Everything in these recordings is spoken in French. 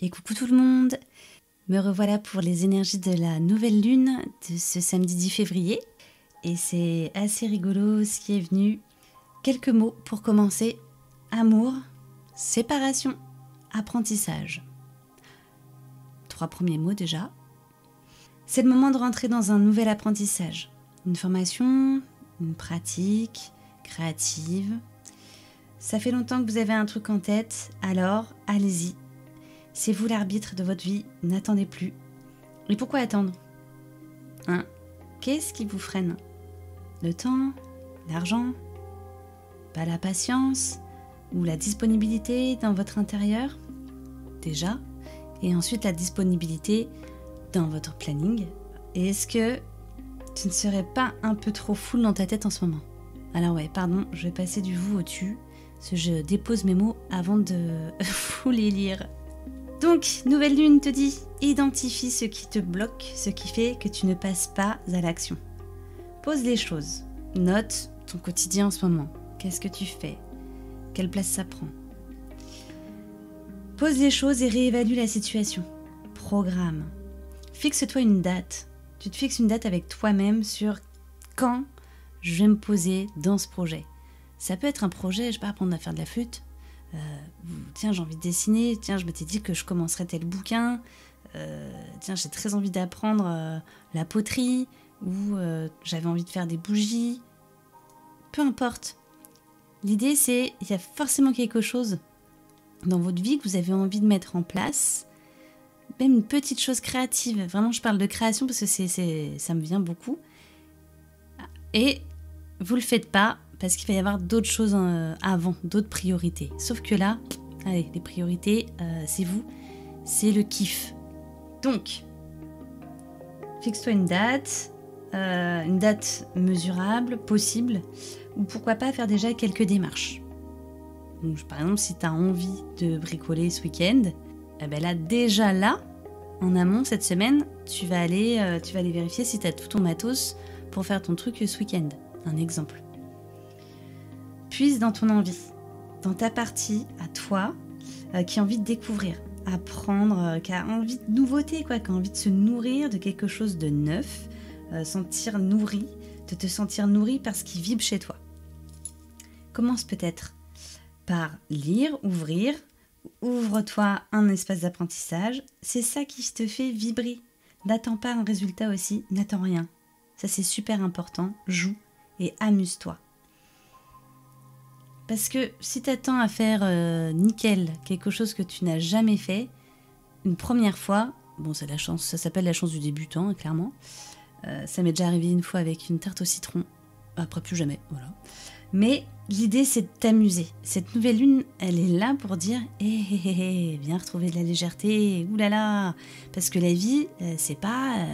Et coucou tout le monde, me revoilà pour les énergies de la nouvelle lune de ce samedi 10 février. Et c'est assez rigolo ce qui est venu. Quelques mots pour commencer. Amour, séparation, apprentissage. 3 premiers mots déjà. C'est le moment de rentrer dans un nouvel apprentissage. Une formation, une pratique créative. Ça fait longtemps que vous avez un truc en tête, alors allez-y. C'est vous l'arbitre de votre vie, n'attendez plus. Et pourquoi attendre ? Qu'est-ce qui vous freine ? Le temps ? L'argent ? Pas la patience ? Ou la disponibilité dans votre intérieur ? Déjà. Et ensuite la disponibilité dans votre planning. Et est-ce que tu ne serais pas un peu trop full dans ta tête en ce moment ? Alors ouais, pardon, je vais passer du vous au tu. Parce que je dépose mes mots avant de vous les lire. Donc, nouvelle lune te dit, identifie ce qui te bloque, ce qui fait que tu ne passes pas à l'action. Pose les choses, note ton quotidien en ce moment. Qu'est-ce que tu fais ? Quelle place ça prend ? Pose les choses et réévalue la situation. Programme. Fixe-toi une date. Tu te fixes une date avec toi-même sur quand je vais me poser dans ce projet. Ça peut être un projet, je sais pas, apprendre à faire de la flûte. Tiens, j'ai envie de dessiner. Tiens, je m'étais dit que je commencerais tel bouquin. Tiens, j'ai très envie d'apprendre la poterie. Ou j'avais envie de faire des bougies. Peu importe. L'idée, c'est il y a forcément quelque chose dans votre vie que vous avez envie de mettre en place. Même une petite chose créative. Vraiment, je parle de création parce que ça me vient beaucoup. Et vous le faites pas parce qu'il va y avoir d'autres choses avant, d'autres priorités. Sauf que là, allez, les priorités, c'est vous, c'est le kiff. Donc, fixe-toi une date mesurable, possible, ou pourquoi pas faire déjà quelques démarches. Donc, par exemple, si tu as envie de bricoler ce week-end, là, déjà là, en amont, cette semaine, tu vas aller vérifier si tu as tout ton matos pour faire ton truc ce week-end. Un exemple. Puise dans ton envie, dans ta partie à toi qui a envie de découvrir, apprendre, qui a envie de nouveauté, qui a envie de se nourrir de quelque chose de neuf, de te sentir nourri par ce qui vibre chez toi. Commence peut-être par lire, ouvre-toi un espace d'apprentissage, c'est ça qui te fait vibrer. N'attends pas un résultat aussi, n'attends rien. Ça c'est super important, joue et amuse-toi. Parce que si tu attends à faire nickel quelque chose que tu n'as jamais fait, une première fois, bon c'est la chance, ça s'appelle la chance du débutant, clairement. Ça m'est déjà arrivé une fois avec une tarte au citron, après plus jamais, voilà. Mais l'idée c'est de t'amuser. Cette nouvelle lune, elle est là pour dire viens retrouver de la légèreté, oulala. Parce que la vie, c'est pas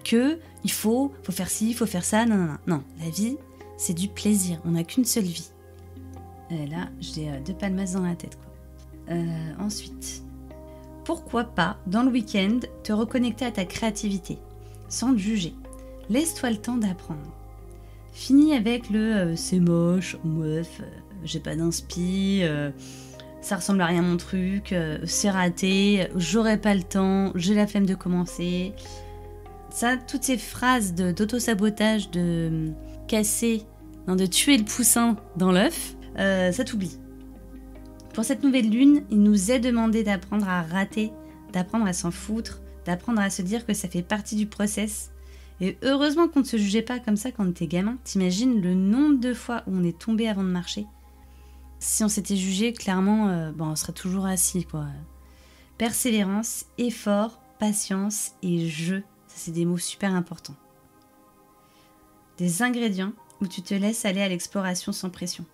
que il faut faire ci, il faut faire ça, non, la vie, c'est du plaisir, on n'a qu'une seule vie. Là, j'ai 2 palmasses dans la tête, quoi. Ensuite, pourquoi pas, dans le week-end, te reconnecter à ta créativité, sans te juger. Laisse-toi le temps d'apprendre. Finis avec le c'est moche, meuf, j'ai pas d'inspi, ça ressemble à rien mon truc, c'est raté, j'aurai pas le temps, j'ai la flemme de commencer. Ça, toutes ces phrases d'auto-sabotage, de casser, de tuer le poussin dans l'œuf, ça t'oublie. Pour cette nouvelle lune, il nous est demandé d'apprendre à rater, d'apprendre à s'en foutre, d'apprendre à se dire que ça fait partie du process. Et heureusement qu'on ne se jugeait pas comme ça quand on était gamin. T'imagines le nombre de fois où on est tombé avant de marcher ? Si on s'était jugé, clairement, on serait toujours assis, quoi. Persévérance, effort, patience et jeu. Ça, c'est des mots super importants. Des ingrédients où tu te laisses aller à l'exploration sans pression.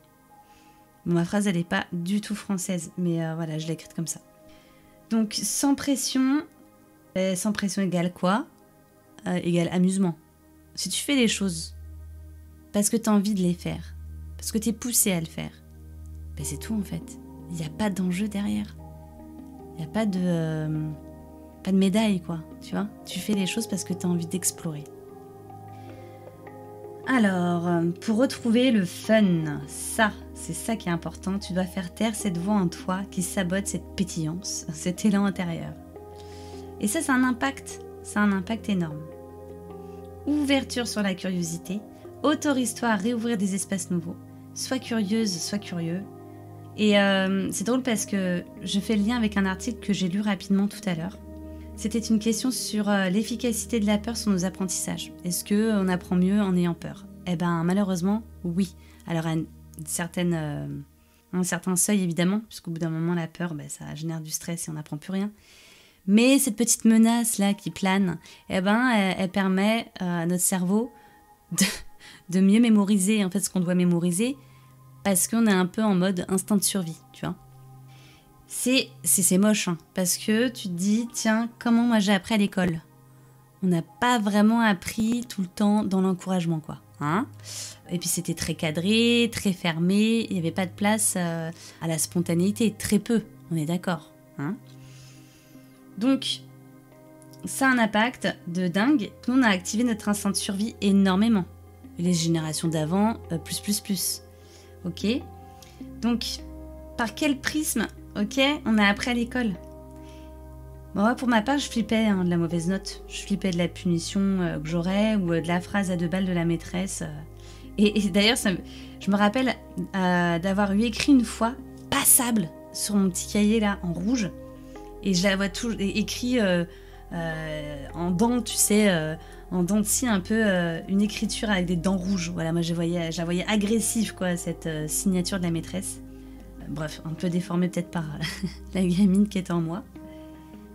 Bon, ma phrase, elle n'est pas du tout française, mais voilà, je l'ai écrite comme ça. Donc, sans pression égale quoi ? Égale amusement. Si tu fais les choses parce que tu as envie de les faire, parce que tu es poussé à le faire, c'est tout en fait. Il n'y a pas d'enjeu derrière. Il n'y a pas de médaille, quoi. Tu vois ? Tu fais les choses parce que tu as envie d'explorer. Alors, pour retrouver le fun, ça, c'est ça qui est important. Tu dois faire taire cette voix en toi qui sabote cette pétillance, cet élan intérieur. Et ça, c'est un impact énorme. Ouverture sur la curiosité, autorise-toi à réouvrir des espaces nouveaux. Sois curieuse, sois curieux. Et c'est drôle parce que je fais le lien avec un article que j'ai lu rapidement tout à l'heure. C'était une question sur l'efficacité de la peur sur nos apprentissages. Est-ce qu'on apprend mieux en ayant peur? Eh bien, malheureusement, oui. Alors, à un certain seuil, évidemment, puisqu'au bout d'un moment, la peur, ça génère du stress et on n'apprend plus rien. Mais cette petite menace-là qui plane, elle permet à notre cerveau de mieux mémoriser en fait ce qu'on doit mémoriser parce qu'on est un peu en mode instinct de survie, tu vois. C'est moche, hein, parce que tu te dis, tiens, comment moi j'ai appris à l'école? On n'a pas vraiment appris tout le temps dans l'encouragement, quoi. Hein, et puis c'était très cadré, très fermé, il n'y avait pas de place à la spontanéité, très peu, on est d'accord. Hein. Donc, ça a un impact de dingue. Nous, on a activé notre instinct de survie énormément. Les générations d'avant, plus. Ok. Donc, par quel prisme, ok, on a appris à l'école? Bon, moi, pour ma part, je flippais de la mauvaise note. Je flippais de la punition que j'aurais ou de la phrase à 2 balles de la maîtresse. Et d'ailleurs, je me rappelle d'avoir eu écrit une fois « passable » sur mon petit cahier là, en rouge. Et je la vois tout écrit en dents, tu sais, en dents de scie, un peu une écriture avec des dents rouges. Voilà, moi je la voyais agressive, quoi, cette signature de la maîtresse. Bref, un peu déformée peut-être par la gamine qui est en moi.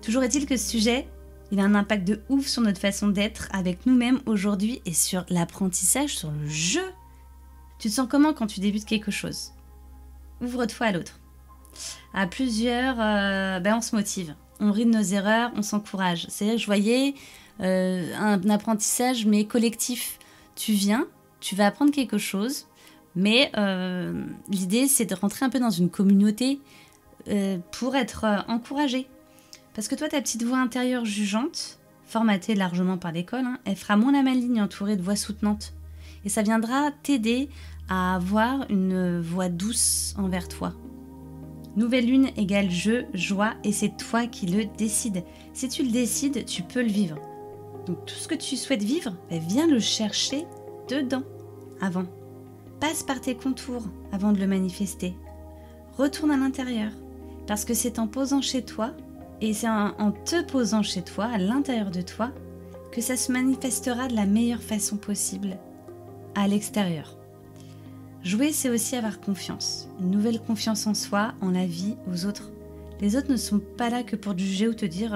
Toujours est-il que ce sujet, il a un impact de ouf sur notre façon d'être avec nous-mêmes aujourd'hui et sur l'apprentissage, sur le jeu. Tu te sens comment quand tu débutes quelque chose? Ouvre-toi à l'autre. À plusieurs, on se motive. On rit de nos erreurs, on s'encourage. C'est-à-dire que je voyais un apprentissage, mais collectif. Tu viens, tu vas apprendre quelque chose, mais l'idée, c'est de rentrer un peu dans une communauté pour être encouragé. Parce que toi, ta petite voix intérieure jugeante, formatée largement par l'école, hein, elle fera moins la maligne entourée de voix soutenantes. Et ça viendra t'aider à avoir une voix douce envers toi. Nouvelle lune égale jeu, joie, et c'est toi qui le décides. Si tu le décides, tu peux le vivre. Donc tout ce que tu souhaites vivre, viens le chercher dedans, avant. Passe par tes contours avant de le manifester. Retourne à l'intérieur, parce que c'est en posant chez toi, et c'est en te posant chez toi, à l'intérieur de toi, que ça se manifestera de la meilleure façon possible à l'extérieur. Jouer, c'est aussi avoir confiance. Une nouvelle confiance en soi, en la vie, aux autres. Les autres ne sont pas là que pour te juger ou te dire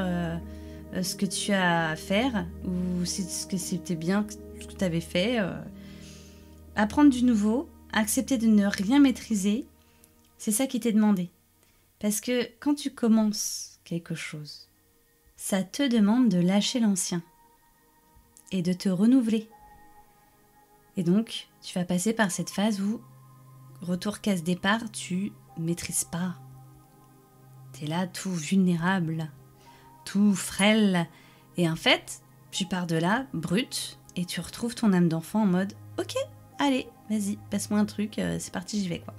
ce que tu as à faire ou ce que c'était bien ce que tu avais fait. Apprendre du nouveau, accepter de ne rien maîtriser, c'est ça qui t'est demandé. Parce que quand tu commences quelque chose, ça te demande de lâcher l'ancien et de te renouveler. Et donc, tu vas passer par cette phase où, retour case départ, tu maîtrises pas. T'es là tout vulnérable, tout frêle. Et en fait, tu pars de là, brut, et tu retrouves ton âme d'enfant en mode « Ok, allez, vas-y, passe-moi un truc, c'est parti, j'y vais, quoi. »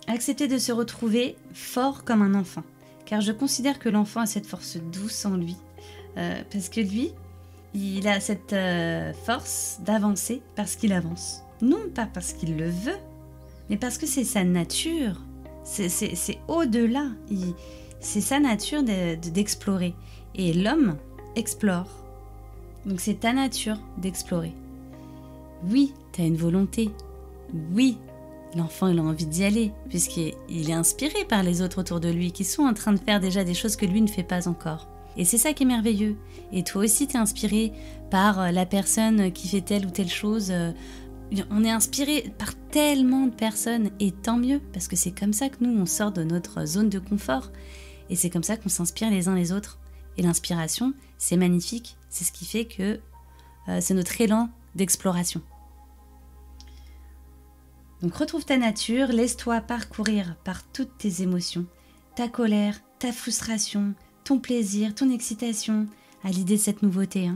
Accepter de se retrouver fort comme un enfant. Car je considère que l'enfant a cette force douce en lui. Parce que lui, il a cette force d'avancer parce qu'il avance. Non pas parce qu'il le veut, mais parce que c'est sa nature. C'est au-delà. C'est sa nature d'explorer. Et l'homme explore. Donc c'est ta nature d'explorer. Oui, tu as une volonté. Oui, l'enfant il a envie d'y aller, puisqu'il est inspiré par les autres autour de lui, qui sont en train de faire déjà des choses que lui ne fait pas encore. Et c'est ça qui est merveilleux. Et toi aussi, tu es inspiré par la personne qui fait telle ou telle chose. On est inspiré par tellement de personnes, et tant mieux, parce que c'est comme ça que nous, on sort de notre zone de confort. Et c'est comme ça qu'on s'inspire les uns les autres. Et l'inspiration, c'est magnifique. C'est ce qui fait que c'est notre élan d'exploration. Donc retrouve ta nature, laisse-toi parcourir par toutes tes émotions. Ta colère, ta frustration, ton plaisir, ton excitation à l'idée de cette nouveauté.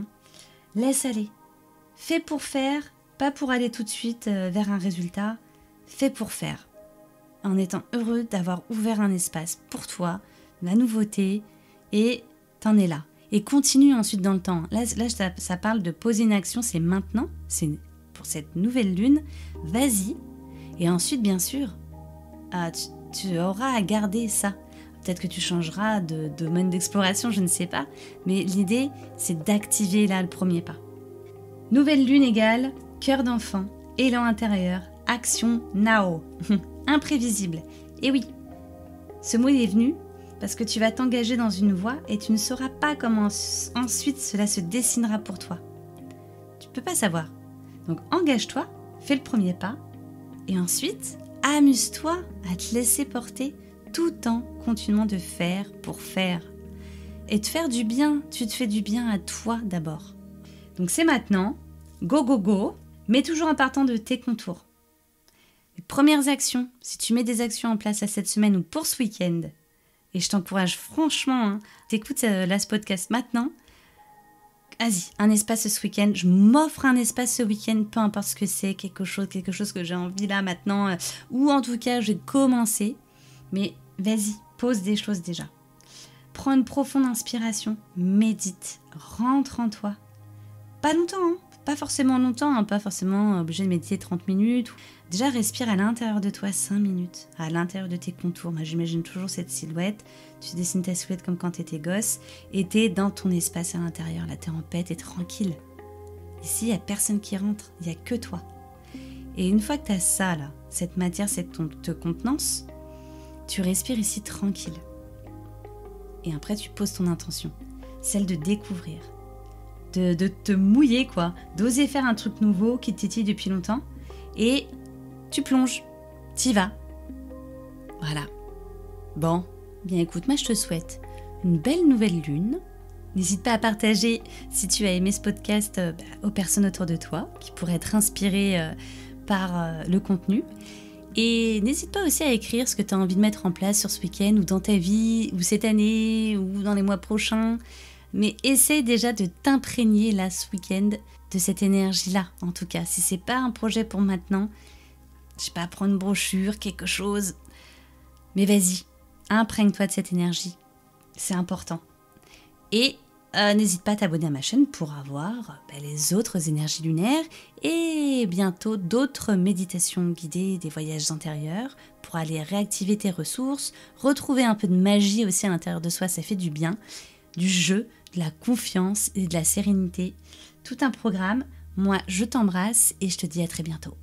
Laisse aller. Fais pour faire, pas pour aller tout de suite vers un résultat. Fais pour faire. En étant heureux d'avoir ouvert un espace pour toi, la nouveauté, et t'en es là. Et continue ensuite dans le temps. Là ça parle de poser une action, c'est maintenant, c'est pour cette nouvelle lune. Vas-y. Et ensuite, bien sûr, tu auras à garder ça. Peut-être que tu changeras de domaine d'exploration, je ne sais pas. Mais l'idée, c'est d'activer là le premier pas. Nouvelle lune égale cœur d'enfant, élan intérieur, action now. Imprévisible. Et oui, ce mot est venu parce que tu vas t'engager dans une voie et tu ne sauras pas comment ensuite cela se dessinera pour toi. Tu ne peux pas savoir. Donc engage-toi, fais le premier pas et ensuite amuse-toi à te laisser porter tout en continuant de faire pour faire. Et te faire du bien, tu te fais du bien à toi d'abord. Donc c'est maintenant, go go go, mais toujours en partant de tes contours. Les premières actions, si tu mets des actions en place à cette semaine ou pour ce week-end, et je t'encourage franchement, t'écoutes ce podcast maintenant, vas-y, un espace ce week-end, je m'offre un espace ce week-end, peu importe ce que c'est, quelque chose que j'ai envie là maintenant, ou en tout cas j'ai commencé, mais vas-y, pose des choses déjà. Prends une profonde inspiration, médite, rentre en toi. Pas longtemps, pas forcément longtemps, pas forcément obligé de méditer 30 minutes. Déjà, respire à l'intérieur de toi 5 minutes, à l'intérieur de tes contours. Moi, j'imagine toujours cette silhouette. Tu dessines ta silhouette comme quand tu étais gosse et tu es dans ton espace à l'intérieur. Là, tu es en paix, tu es tranquille. Ici, il n'y a personne qui rentre, il n'y a que toi. Et une fois que tu as ça, là, cette matière, cette contenance, tu respires ici tranquille. Et après, tu poses ton intention, celle de découvrir, de te mouiller, quoi, d'oser faire un truc nouveau qui te titille depuis longtemps. Et tu plonges, t'y vas. Voilà. Bon, bien écoute, moi je te souhaite une belle nouvelle lune. N'hésite pas à partager si tu as aimé ce podcast aux personnes autour de toi qui pourraient être inspirées par le contenu. Et n'hésite pas aussi à écrire ce que tu as envie de mettre en place sur ce week-end ou dans ta vie, ou cette année, ou dans les mois prochains. Mais essaye déjà de t'imprégner là ce week-end de cette énergie-là, en tout cas. Si c'est pas un projet pour maintenant, je sais pas, prends une brochure, quelque chose. Mais vas-y, imprègne-toi de cette énergie. C'est important. Et n'hésite pas à t'abonner à ma chaîne pour avoir les autres énergies lunaires et bientôt d'autres méditations guidées, des voyages intérieurs pour aller réactiver tes ressources, retrouver un peu de magie aussi à l'intérieur de soi, ça fait du bien, du jeu, de la confiance et de la sérénité. Tout un programme. Moi, je t'embrasse et je te dis à très bientôt.